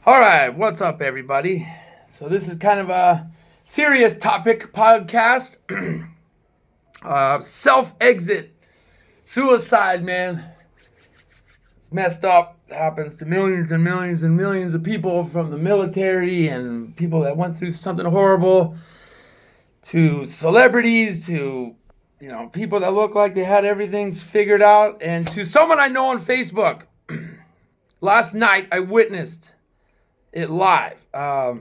All right, what's up, everybody? So this is kind of a serious topic podcast. Self-exit, suicide, man. It's messed up. It happens to millions and millions and millions of people, from the military and people that went through something horrible, to celebrities, to people that look like they had everything figured out, and to someone I know on Facebook. Last night I witnessed it live. So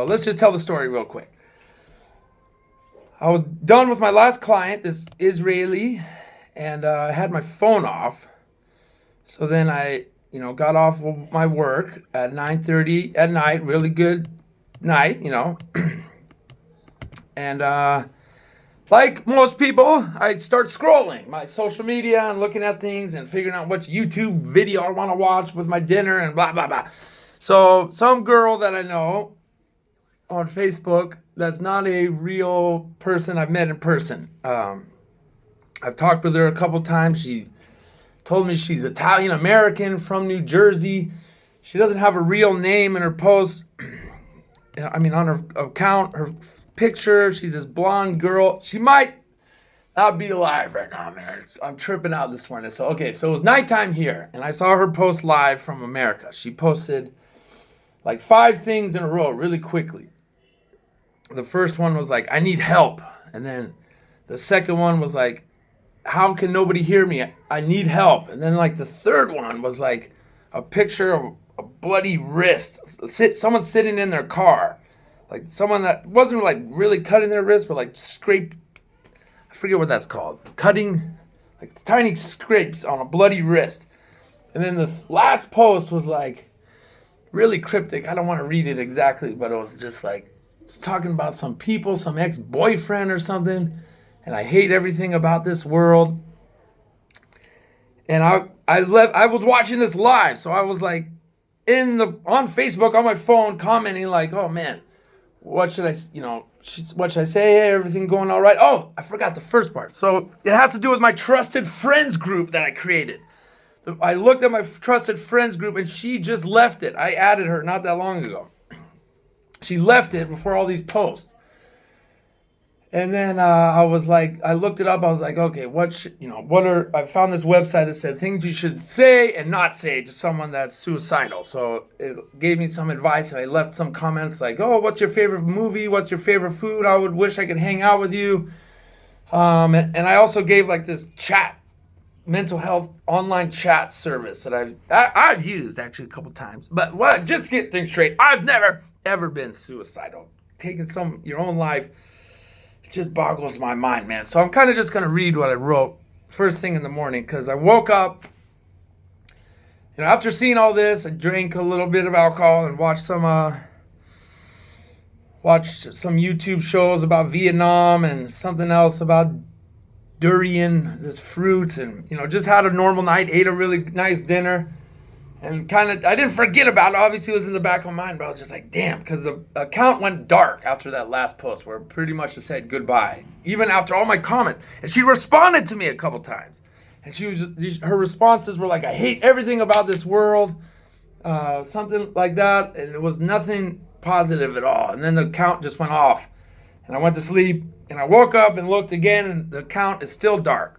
let's just tell the story real quick. I was done with my last client, this Israeli, and I had my phone off. So then I, got off of my work at 9:30 at night, really good night, and like most people, I start scrolling my social media and looking at things and figuring out which YouTube video I want to watch with my dinner and blah, blah, blah. So some girl that I know on Facebook that's not a real person I've met in person. I've talked with her a couple times. She told me she's Italian American from New Jersey. She doesn't have a real name in her post. On her account, her picture, she's this blonde girl. She might not be alive right now, man. I'm tripping out this morning. So it was nighttime here, and I saw her post live from America. She posted like 5 things in a row really quickly. The first one was like, I need help. And then the second one was like, how can nobody hear me? I need help. And then like the third one was like a picture of a bloody wrist. Someone sitting in their car. Like someone that wasn't like really cutting their wrist, but like scraped, I forget what that's called. Cutting, like tiny scrapes on a bloody wrist. And then the last post was like really cryptic. I don't want to read it exactly, but it was just like, it's talking about some people, some ex-boyfriend or something. And I hate everything about this world. And I was watching this live. So I was like on Facebook on my phone commenting like, oh man, what should I say? Hey, everything going all right? Oh, I forgot the first part. So it has to do with my trusted friends group that I created. I looked at my trusted friends group and she just left it. I added her not that long ago. She left it before all these posts. And then I looked it up. I was like, okay, I found this website that said things you should say and not say to someone that's suicidal. So it gave me some advice, and I left some comments like, oh, what's your favorite movie? What's your favorite food? I would wish I could hang out with you. And I also gave like this mental health online chat service that I've used actually a couple times. But just to get things straight, I've never, ever been suicidal. Taking your own life, it just boggles my mind, man. So I'm kind of just going to read what I wrote first thing in the morning, because I woke up, after seeing all this, I drank a little bit of alcohol and watched some YouTube shows about Vietnam and something else about durian, this fruit, and just had a normal night, ate a really nice dinner. And I didn't forget about it. Obviously, it was in the back of my mind, but I was just like, damn, because the account went dark after that last post where it pretty much just said goodbye, even after all my comments. And she responded to me a couple times. And her responses were like, I hate everything about this world, something like that. And it was nothing positive at all. And then the account just went off. And I went to sleep, and I woke up and looked again, and the account is still dark.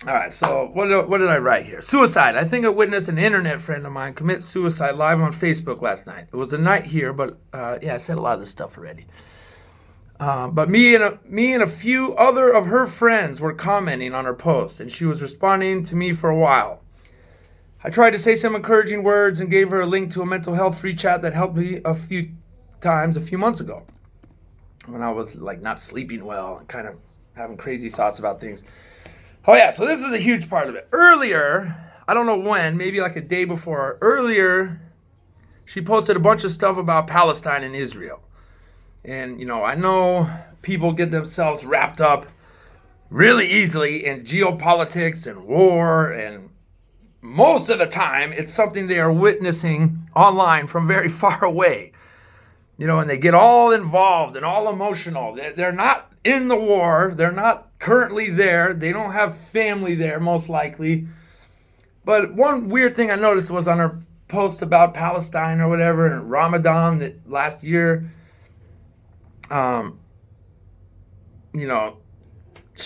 All right, so what did I write here? Suicide. I think I witnessed an internet friend of mine commit suicide live on Facebook last night. It was a night here, but I said a lot of this stuff already. But me and a few other of her friends were commenting on her post, and she was responding to me for a while. I tried to say some encouraging words and gave her a link to a mental health free chat that helped me a few times a few months ago, when I was like not sleeping well and kind of having crazy thoughts about things. Oh yeah, so this is a huge part of it. Earlier, I don't know when, maybe like a day before, earlier, she posted a bunch of stuff about Palestine and Israel. And, I know people get themselves wrapped up really easily in geopolitics and war, and most of the time, it's something they are witnessing online from very far away. And they get all involved and all emotional. They're not in the war. They're not currently there. They don't have family there, most likely. But one weird thing I noticed was on her post about Palestine or whatever, and Ramadan that last year, um, you know,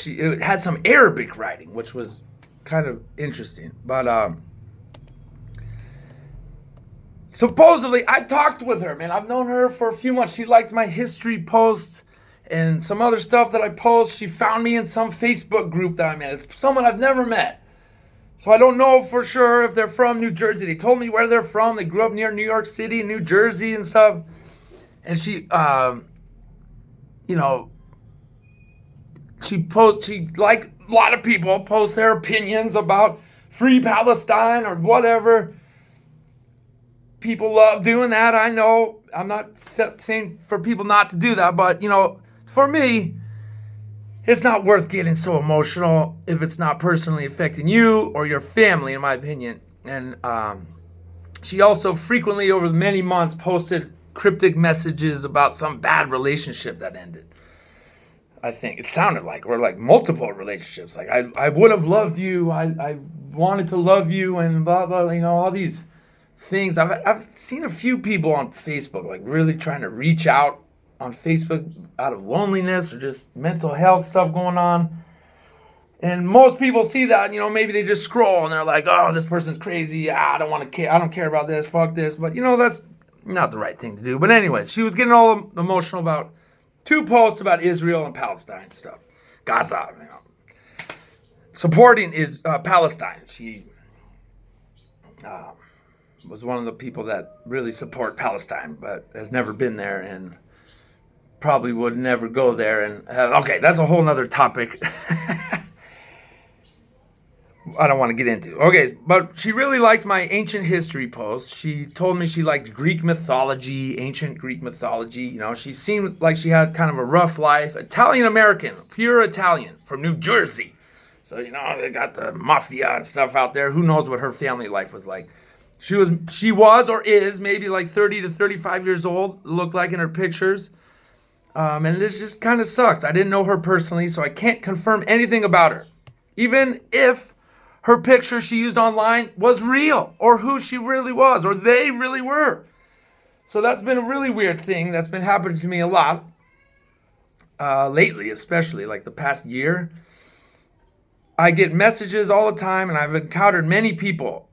it had some Arabic writing, which was kind of interesting. But supposedly, I talked with her, man. I've known her for a few months. She liked my history posts and some other stuff that I post. She found me in some Facebook group that I'm in. It's someone I've never met. So I don't know for sure if they're from New Jersey. They told me where they're from. They grew up near New York City, New Jersey and stuff. And she, you know, she, like a lot of people, post their opinions about free Palestine or whatever. People love doing that. I know. I'm not saying for people not to do that, but, you know, for me, it's not worth getting so emotional if it's not personally affecting you or your family, in my opinion. And she also frequently, over many months, posted cryptic messages about some bad relationship that ended. I think it sounded like, or like multiple relationships. Like, I would have loved you. I wanted to love you, and blah, blah, you know, all these things. I've seen a few people on Facebook like really trying to reach out on Facebook out of loneliness or just mental health stuff going on. And most people see that, you know, maybe they just scroll and they're like, oh, this person's crazy. I don't care about this. Fuck this. But, you know, that's not the right thing to do. But anyway, she was getting all emotional about 2 posts about Israel and Palestine stuff. Gaza, you know, supporting Palestine. She was one of the people that really support Palestine, but has never been there and probably would never go there. And okay, that's a whole nother topic. I don't want to get into. Okay, but she really liked my ancient history post. She told me she liked Greek mythology, ancient Greek mythology. You know, she seemed like she had kind of a rough life. Italian American, pure Italian from New Jersey. So, you know, they got the mafia and stuff out there. Who knows what her family life was like. She was or is maybe like 30 to 35 years old, looked like in her pictures. And this just kind of sucks. I didn't know her personally, so I can't confirm anything about her. Even if her picture she used online was real, or who she really was, or they really were. So that's been a really weird thing that's been happening to me a lot. Lately, especially, like the past year. I get messages all the time, and I've encountered many people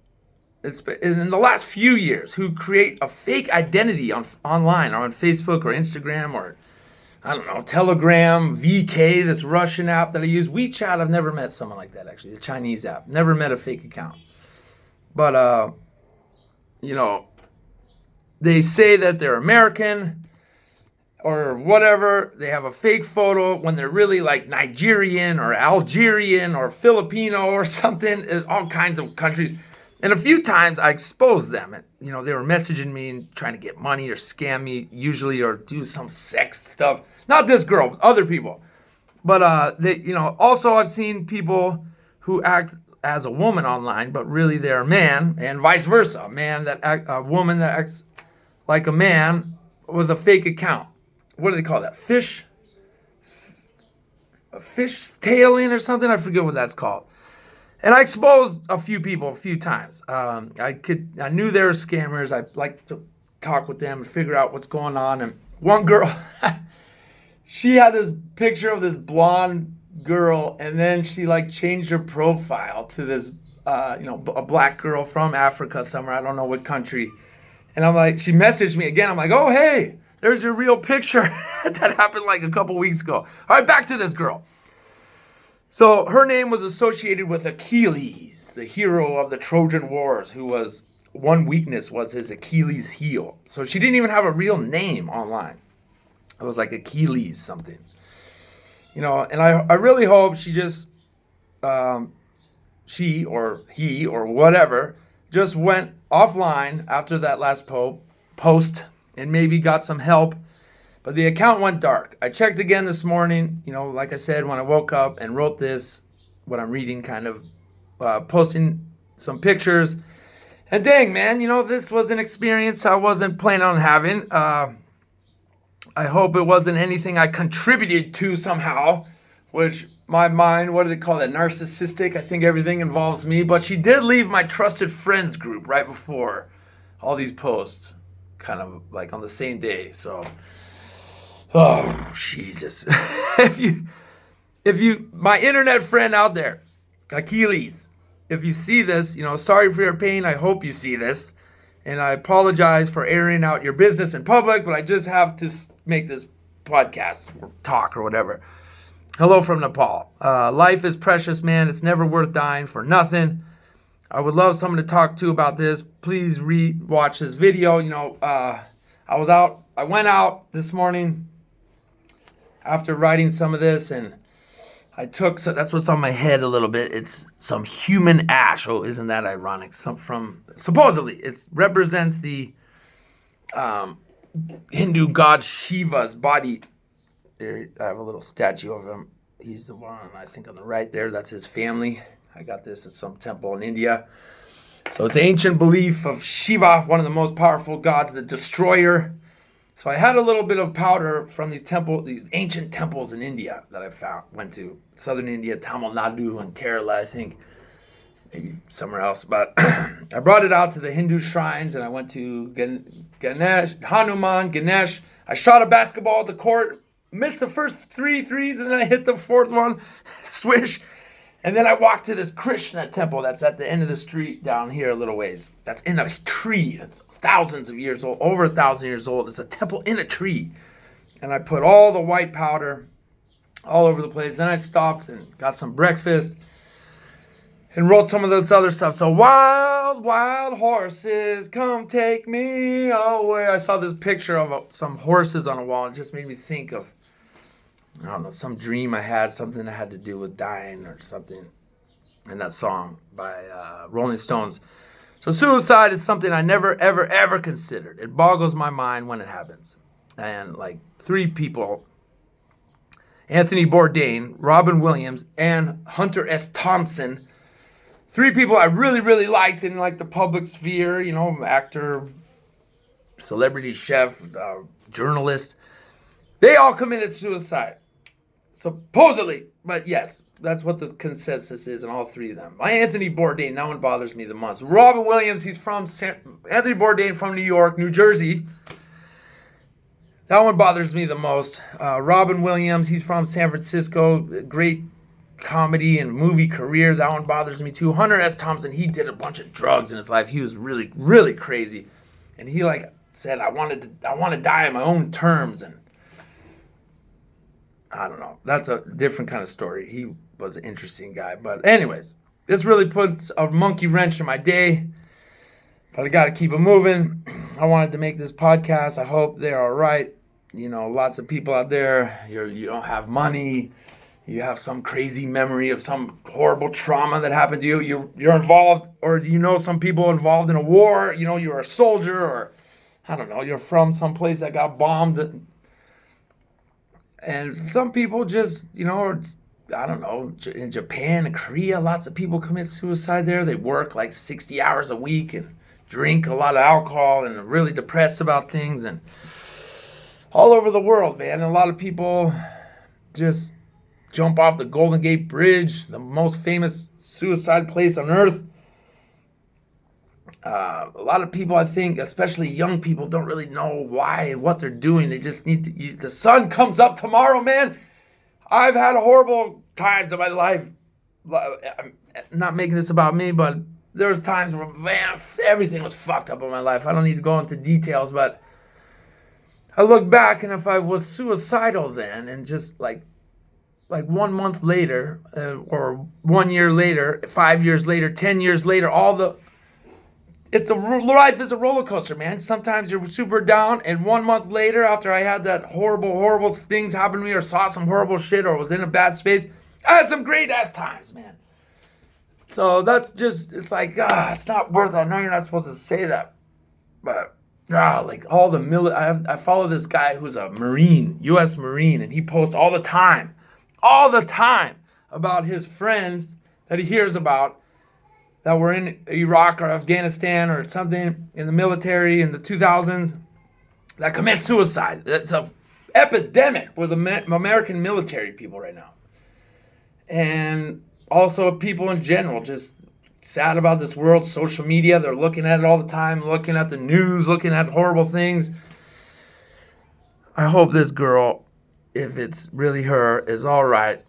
in the last few years who create a fake identity online or on Facebook or Instagram or, I don't know, Telegram, VK, this Russian app that I use. WeChat, I've never met someone like that, actually, the Chinese app. Never met a fake account. But, you know, they say that they're American or whatever. They have a fake photo when they're really like Nigerian or Algerian or Filipino or something, all kinds of countries. And a few times I exposed them. You know, they were messaging me and trying to get money or scam me usually, or do some sex stuff. Not this girl, other people. But, you know, also I've seen people who act as a woman online, but really they're a man, and vice versa. A woman that acts like a man with a fake account. What do they call that? Fish tailing or something? I forget what that's called. And I exposed a few people a few times. I knew they were scammers. I like to talk with them and figure out what's going on. And one girl, she had this picture of this blonde girl, and then she like changed her profile to this, you know, a black girl from Africa somewhere. I don't know what country. And I'm like, she messaged me again. I'm like, oh, hey, there's your real picture. That happened like a couple weeks ago. All right, back to this girl. So her name was associated with Achilles, the hero of the Trojan Wars, who was, one weakness was his Achilles heel. So she didn't even have a real name online. It was like Achilles something. You know, and I really hope she just, she or he or whatever, just went offline after that last post and maybe got some help. But the account went dark. I checked again this morning, you know, like I said, when I woke up and wrote this, what I'm reading, kind of posting some pictures. And dang, man, you know, this was an experience I wasn't planning on having. I hope it wasn't anything I contributed to somehow, which my mind, what do they call it, narcissistic? I think everything involves me. But she did leave my trusted friends group right before all these posts kind of like on the same day. So, oh, Jesus. if you, my internet friend out there, Achilles, if you see this, sorry for your pain. I hope you see this. And I apologize for airing out your business in public, but I just have to make this podcast or talk or whatever. Hello from Nepal. Life is precious, man. It's never worth dying for nothing. I would love someone to talk to about this. Please watch this video. I went out this morning after writing some of this, and I took, so that's what's on my head a little bit. It's some human ash. Oh, isn't that ironic? Supposedly, it represents the Hindu god Shiva's body. There, I have a little statue of him. He's the one, I think, on the right there. That's his family. I got this at some temple in India. So it's the ancient belief of Shiva, one of the most powerful gods, the destroyer. So I had a little bit of powder from these ancient temples in India that I went to southern India, Tamil Nadu and Kerala, I think, maybe somewhere else. But I brought it out to the Hindu shrines, and I went to Ganesh, Hanuman, Ganesh. I shot a basketball at the court, missed the first 3 threes, and then I hit the 4th one, swish. And then I walked to this Krishna temple that's at the end of the street down here a little ways. That's in a tree. That's thousands of years old, over 1,000 years old. It's a temple in a tree. And I put all the white powder all over the place. Then I stopped and got some breakfast and wrote some of this other stuff. So, wild, wild horses, come take me away. I saw this picture of some horses on a wall, and it just made me think of, I don't know, some dream I had, something that had to do with dying or something. And that song by Rolling Stones. So suicide is something I never, ever, ever considered. It boggles my mind when it happens. And like 3 people, Anthony Bourdain, Robin Williams, and Hunter S. Thompson, 3 people I really, really liked in like the public sphere, actor, celebrity chef, journalist. They all committed suicide. Supposedly, but yes, that's what the consensus is in all 3 of them. Anthony Bourdain, that one bothers me the most. Robin Williams, Anthony Bourdain from New York, New Jersey. That one bothers me the most. Robin Williams, he's from San Francisco, great comedy and movie career. That one bothers me too. Hunter S. Thompson, he did a bunch of drugs in his life. He was really, really crazy. And he said, I want to die on my own terms, and I don't know. That's a different kind of story. He was an interesting guy. But anyways, this really puts a monkey wrench in my day. But I got to keep it moving. I wanted to make this podcast. I hope they're all right. Lots of people out there, you don't have money. You have some crazy memory of some horrible trauma that happened to you. You're involved, or some people involved in a war. You're a soldier, or I don't know, you're from some place that got bombed. And some people just, I don't know, in Japan and Korea, lots of people commit suicide there. They work like 60 hours a week and drink a lot of alcohol and are really depressed about things. And all over the world, man, a lot of people just jump off the Golden Gate Bridge, the most famous suicide place on earth. A lot of people, I think, especially young people, don't really know why and what they're doing. They just need to, the sun comes up tomorrow, man. I've had horrible times in my life. I'm not making this about me, but there was times where, man, everything was fucked up in my life. I don't need to go into details, but I look back, and if I was suicidal then, and just like 1 month later, or 1 year later, 5 years later, 10 years later, life is a roller coaster, man. Sometimes you're super down, and 1 month later, after I had that horrible things happen to me, or saw some horrible shit, or was in a bad space, I had some great ass times, man. So that's just, it's like, it's not worth it. I know you're not supposed to say that, but like all the I follow this guy who's a Marine, U.S. Marine, and he posts all the time about his friends that he hears about that were in Iraq or Afghanistan or something in the military in the 2000s that commit suicide. It's an epidemic with American military people right now. And also people in general, just sad about this world. Social media, they're looking at it all the time, looking at the news, looking at horrible things. I hope this girl, if it's really her, is all right.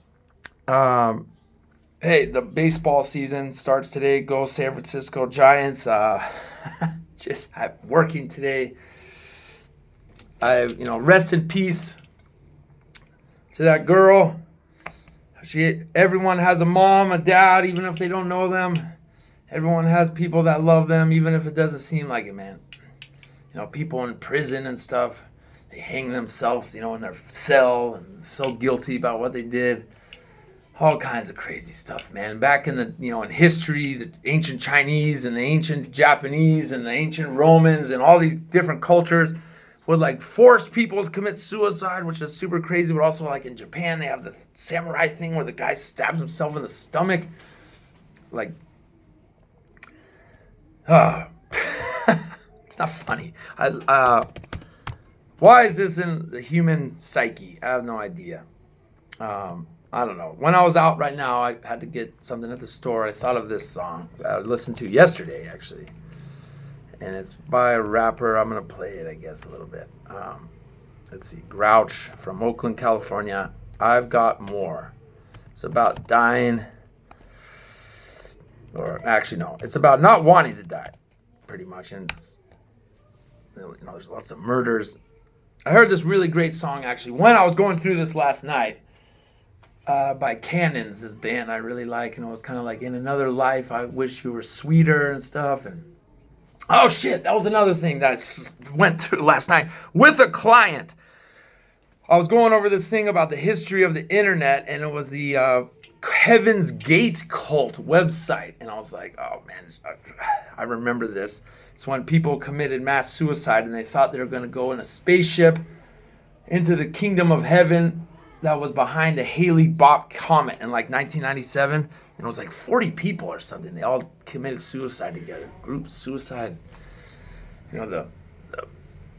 Hey, the baseball season starts today. Go San Francisco Giants. I'm working today. Rest in peace to that girl. Everyone has a mom, a dad, even if they don't know them. Everyone has people that love them, even if it doesn't seem like it, man. People in prison and stuff, they hang themselves, in their cell and so guilty about what they did. All kinds of crazy stuff, man. Back in the, in history, the ancient Chinese and the ancient Japanese and the ancient Romans and all these different cultures would force people to commit suicide, which is super crazy. But also in Japan, they have the samurai thing where the guy stabs himself in the stomach. It's not funny. Why is this in the human psyche? I have no idea. I don't know. When I was out right now, I had to get something at the store. I thought of this song I listened to yesterday, actually. And it's by a rapper. I'm going to play it, I guess, a little bit. Let's see. Grouch from Oakland, California. I've Got More. It's about dying. Or actually, no. It's about not wanting to die, pretty much. And, there's lots of murders. I heard this really great song, actually, when I was going through this last night. By Cannons, this band I really like. It was kind of like In Another Life, I Wish You Were Sweeter and stuff. And oh shit, that was another thing that I went through last night with a client. I was going over this thing about the history of the internet, and it was the Heaven's Gate cult website. And I was like, oh man, I remember this. It's when people committed mass suicide and they thought they were going to go in a spaceship into the kingdom of heaven that was behind a Halley-Bopp comet in 1997. And it was 40 people or something. They all committed suicide together. Group suicide.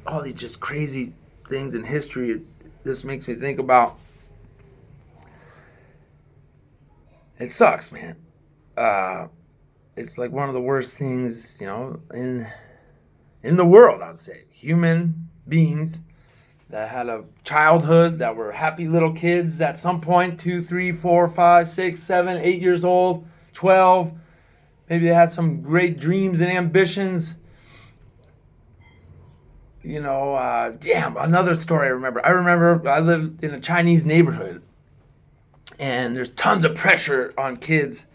All these just crazy things in history. This makes me think about. It sucks, man. It's one of the worst things, in the world, I would say. Human beings that had a childhood, that were happy little kids at some point, 2, 3, 4, 5, 6, 7, 8 years old, 12. Maybe they had some great dreams and ambitions. Another story I remember. I lived in a Chinese neighborhood, and there's tons of pressure on kids,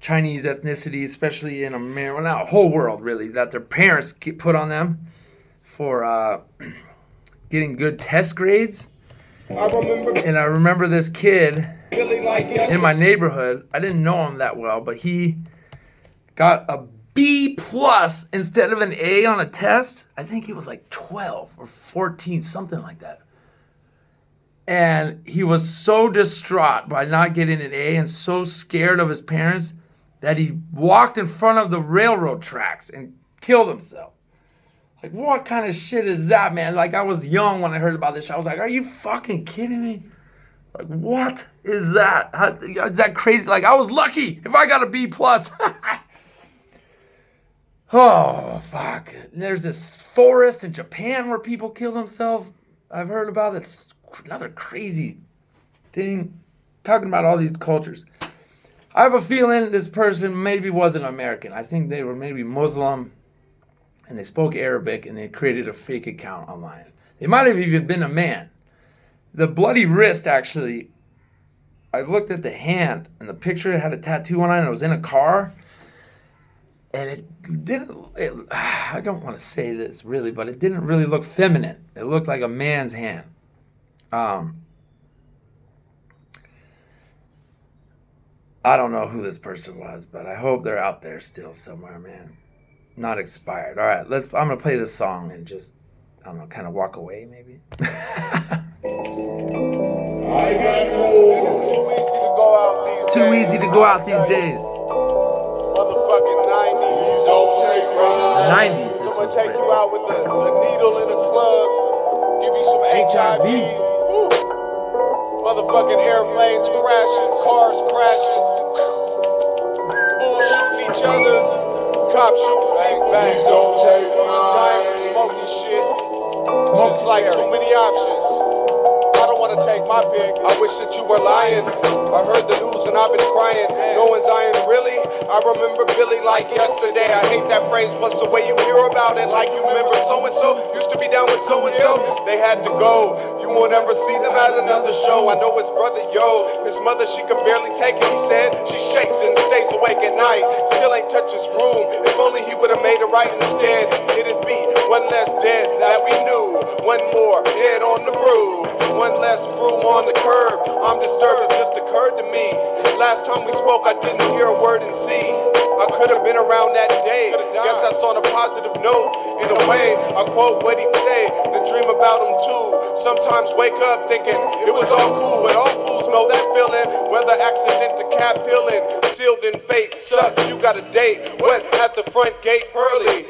Chinese ethnicity, especially in America, well, not the whole world really, that their parents put on them for getting good test grades. And I remember this kid in my neighborhood. I didn't know him that well, but he got a B plus instead of an A on a test. I think he was 12 or 14, something like that. And he was so distraught by not getting an A and so scared of his parents that he walked in front of the railroad tracks and killed himself. What kind of shit is that, man? I was young when I heard about this. I was like, are you fucking kidding me? What is that? Is that crazy? I was lucky if I got a B plus. Oh, fuck. There's this forest in Japan where people kill themselves. I've heard about it. It's another crazy thing. Talking about all these cultures. I have a feeling this person maybe wasn't American. I think they were maybe Muslim. And they spoke Arabic, and they created a fake account online. They might have even been a man. The bloody wrist, actually, I looked at the hand, and the picture had a tattoo on it, and it was in a car. And it didn't, I don't want to say this really, but it didn't really look feminine. It looked like a man's hand. I don't know who this person was, but I hope they're out there still somewhere, man. Not expired. All right, I'm gonna play this song and just, I don't know, kind of walk away maybe. I got more. Too easy to go out these days. Motherfucking 90s. Don't take The 90s. Someone take you out with a needle in a club, give you some HIV. Woo. Motherfucking airplanes crashing, cars crashing, bull shooting each other. Cops shoot, bang, bang. Don't take dying from smoking shit. It's like too many options. I don't wanna take my pick. I wish that you were lying. I heard the news and I've been crying. No one's dying, really. I remember Billy like yesterday. I hate that phrase. What's the way you hear about it? Like you remember so and so used to be down with so and so. They had to go. You won't ever see them at another show. I know his brother, his mother, she could barely take it. He said she shakes and stays awake at night. Still ain't touched his room. If only he would've made it right instead. It'd be one less dead that we knew. One more head on the brew. One less brew on the curb. I'm disturbed, it just occurred to me. Last time we spoke, I didn't hear a word and see. I could have been around that day. Guess that's on a positive note. In a way, I quote what he'd say, then dream about him too. Sometimes wake up thinking it was all cool, and all fools know that feeling. Whether accident to cap peeling, sealed in fate. Sucks, you got a date. Wet at the front gate early.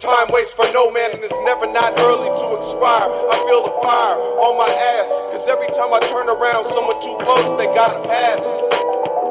Time waits for no man and it's never not early to expire. I feel the fire on my ass, cause every time I turn around, someone too close, they gotta pass.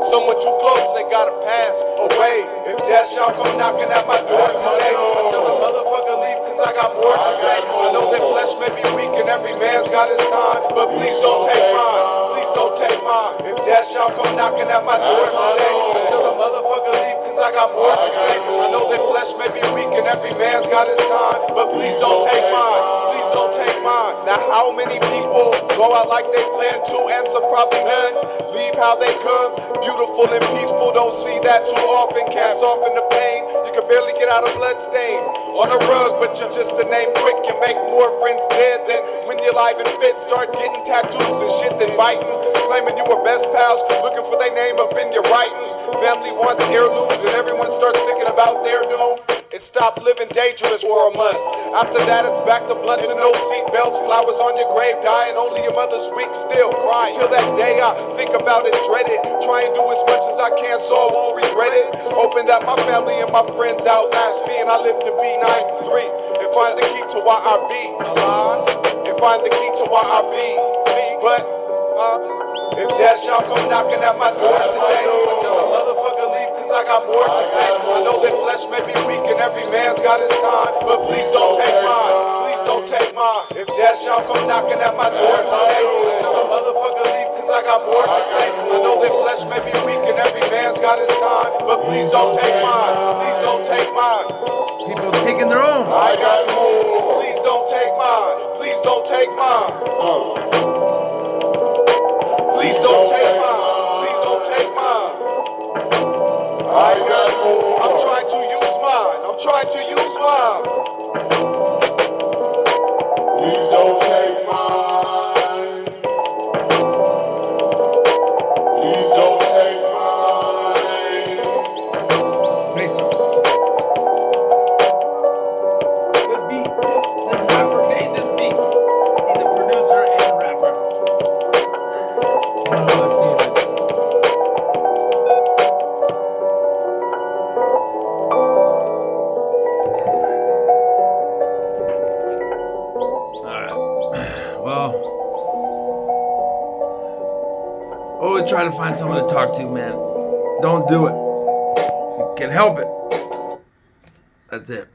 Someone too close, they gotta pass away. If death shall come knocking at my door today, I tell the motherfucker leave cause I got more to say. I know that flesh may be weak and every man's got his time, but please don't take mine, please don't take mine. If death shall come knocking at my door today, I tell the motherfucker leave cause I got more to say. I know that flesh may be weak and every man's got his time, but please don't take mine, please don't take mine. Now how many people go out like they plan to? Answer probably none. Leave how they come, beautiful and peaceful, don't see that too often. Cast off in the pain, you can barely get out a blood stain on a rug, but you're just a name quick. You make more friends dead than when you're alive and fit. Start getting tattoos and shit, then biting, claiming you were best pals, looking for their name up in your writings. Family wants heirlooms and everyone starts thinking about their doom. It stopped living dangerous for a month. After that it's back to blunts and no seat belts, flowers on your grave, dying only your mother's weak, still crying. Till that day I think about it, dread it, try and do as much as I can so I won't regret it. Hoping that my family and my friends outlast me and I live to be 93 and find the key to why I be alive, and find the key to why I be me. But if death shall come knocking at my door today, I tell a motherfucker leave cause I got more to say. I know that flesh may be weak and every man's got his time, but please don't take mine, please don't take mine. If death shall come knocking at my door today, I tell a motherfucker leave cause I got more to say. I know that flesh may be weak and every man's got his time, but please don't take mine, please don't take mine. People taking their own. I got more. Please don't take mine, please don't take mine. Please don't take mine, please don't take mine. I got more. I'm trying to use mine, I'm trying to use mine. Please don't take mine. Please don't take mine. Mason. Good beat. This rapper made this beat. He's a producer and rapper. One of my favorites. Well, always try to find someone to talk to, man. Don't do it. If you can help it. That's it.